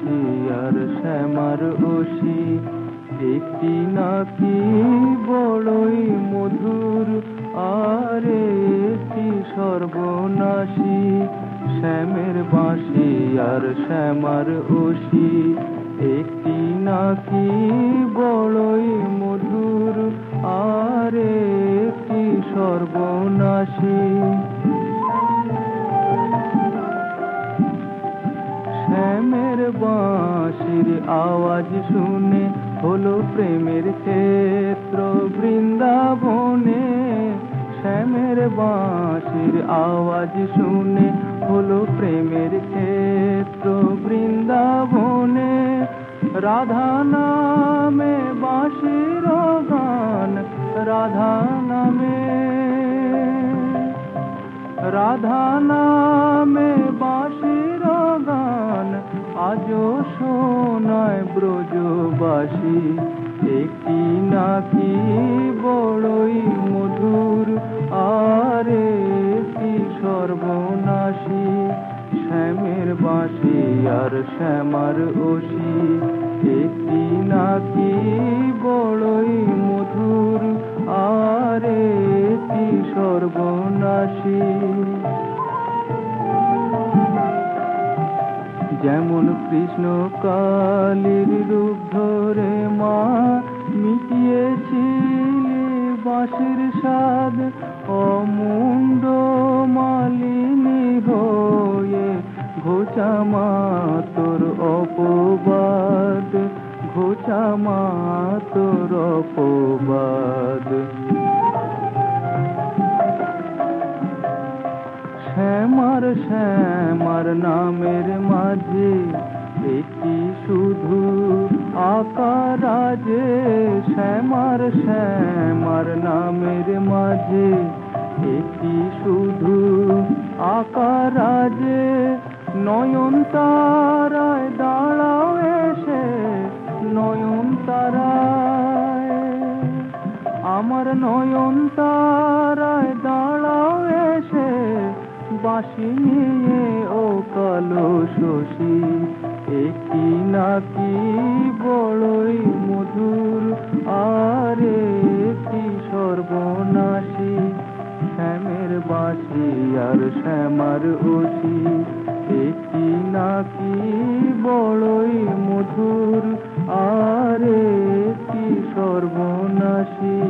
বাঁশি আর শ্যামার ওসি, একটি নাকি বড়ই মধুর, আর একটি সর্বনাশী। শ্যামের বাঁশি আর শ্যামার ওসি, একটি নাকি বড়ই মধুর, আর একটি সর্বনাশী। শ্যামের বাঁশির আওয়াজ শুনে হলো প্রেমের ক্ষেত্র বৃন্দাবনে। শ্যামের বাঁশির আওয়াজ শুনে হলো প্রেমের ক্ষেত্র বৃন্দাবনে। রাধা নামে বাঁশির গান, রাধা নামে, রাধা নামে বাঁশির গান, আজও শোনায় ব্রজবাসী। একটি নাকি বড়ই মধুর, আর একটি সর্বনাশী। শ্যামের বাঁশি আর শ্যামার ওসি, একটি নাকি বড়ই মধুর, আর একটি সর্বনাশী। যেমন কৃষ্ণ কালীর রূপ ধরে মা মিটিয়েছিলি বাঁশির স্বাদ, অমুণ্ড মালিনী হয়ে ঘোচা মা তোর অপবাদ, ঘোচা মা তোর অপবাদ। শ্যামার শ্যামার নামের মাঝে একটি শুধু আকার রাজে। শ্যামার শ্যামার নামের মাঝে একটি শুধু আকার রাজে। নয়ন তারায় দাঁড়াও এসে, নয়ন তারায়, আমার নয়ন তারায় দাঁড়াও এসে, বাঁশি নিয়ে ও কালো শশী। একটি নাকি বড়ই মধুর, আর একটি সর্বনাশী। শ্যামের বাঁশি আর শ্যামার ওসি, একটি নাকি বড়ই মধুর, আর একটি সর্বনাশী।